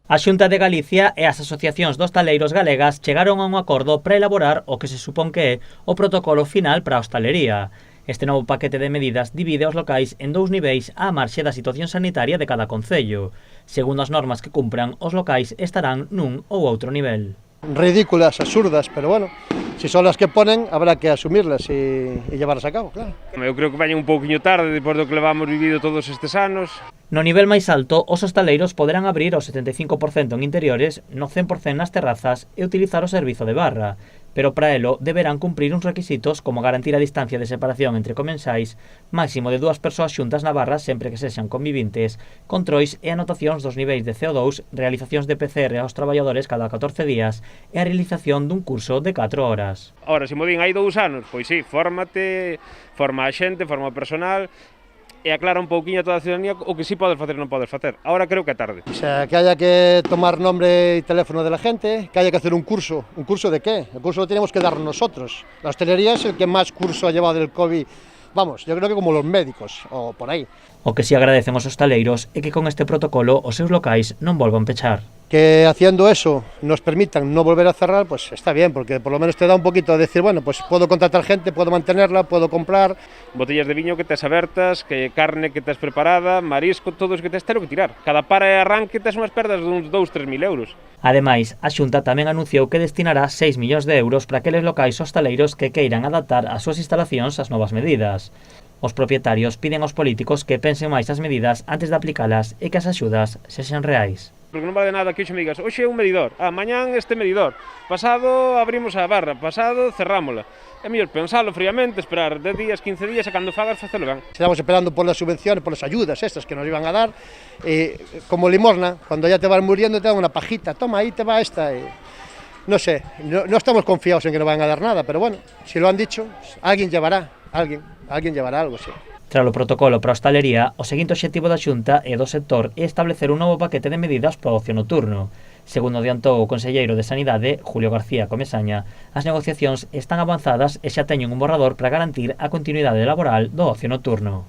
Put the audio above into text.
A Xunta de Galicia e as asociacións de hostaleiros galegas chegaron a un acordo para elaborar o que se supón que é o protocolo final para a hostalería. Este novo paquete de medidas divide os locais en dous niveis á marxe da situación sanitaria de cada concello. Segundo as normas que cumpran, os locais estarán nun ou outro nivel. Ridículas, absurdas, pero bueno, si son las que ponen, habrá que asumirlas e llevarlas a cabo, claro. Eu creo que veñen un pouquiño tarde, depois do que levamos vivido todos estes anos. No nivel máis alto, os hostaleiros poderán abrir o 75% en interiores, no 100% nas terrazas e utilizar o servizo de barra, pero para elo deberán cumprir uns requisitos como garantir a distancia de separación entre comensais, máximo de 2 persoas xuntas na barra sempre que sexan convivintes, controis e anotacións dos niveis de CO2, realizacións de PCR aos traballadores cada 14 días e a realización dun curso de 4 horas. Ora, se mo din hai 2 anos, pois sí, fórmate, forma a xente, forma o personal, e aclara un pouquiño a toda a ciudadanía o que sí podes facer e non podes facer. Ahora creo que é tarde. O sea, que haya que tomar nombre y teléfono de la gente, que haya que hacer un curso. ¿Un curso de qué? El curso lo tenemos que dar nosotros. La hostelería es el que más curso ha llevado del COVID. Vamos, yo creo que como los médicos, o por aí. O que si agradecen os hostaleiros é que con este protocolo os seus locais non volvan pechar. Que haciendo eso nos permitan no volver a cerrar, pues está bien, porque por lo menos te da un poquito de decir, bueno, pues puedo contratar gente, puedo mantenerla, puedo comprar. Botellas de viño que tes abertas, que carne que tes preparada, marisco, todo eso que tes tero que tirar. Cada para e arranque tes unhas perdas de uns 2-3 mil euros. Ademais, a Xunta tamén anunciou que destinará 6 millóns de euros para aqueles locais hostaleiros que queiran adaptar as súas instalacións ás novas medidas. Os propietarios piden aos políticos que pensen máis as medidas antes de aplicalas e que as axudas sexan reais. Porque non vale nada que hoxe me digas, hoxe é un medidor, mañán este medidor, pasado abrimos a barra, pasado cerrámola. É mellor pensalo fríamente, esperar 10 días, 15 días e cando fagas facelo ben. Estamos esperando por las subvenciones, por las ayudas estas que nos iban a dar, como limosna, cuando ya te vas muriendo te dan una pajita, toma ahí te va esta. No sé, no estamos confiados en que no van a dar nada, pero bueno, si lo han dicho, alguien llevará, alguien llevará algo, sí. Tras o protocolo para a hostalería, o seguinte obxectivo da Xunta e do sector é establecer un novo paquete de medidas para o ocio nocturno. Segundo adiantou o conselleiro de Sanidade, Julio García Comesaña, as negociacións están avanzadas e xa teñen un borrador para garantir a continuidade laboral do ocio nocturno.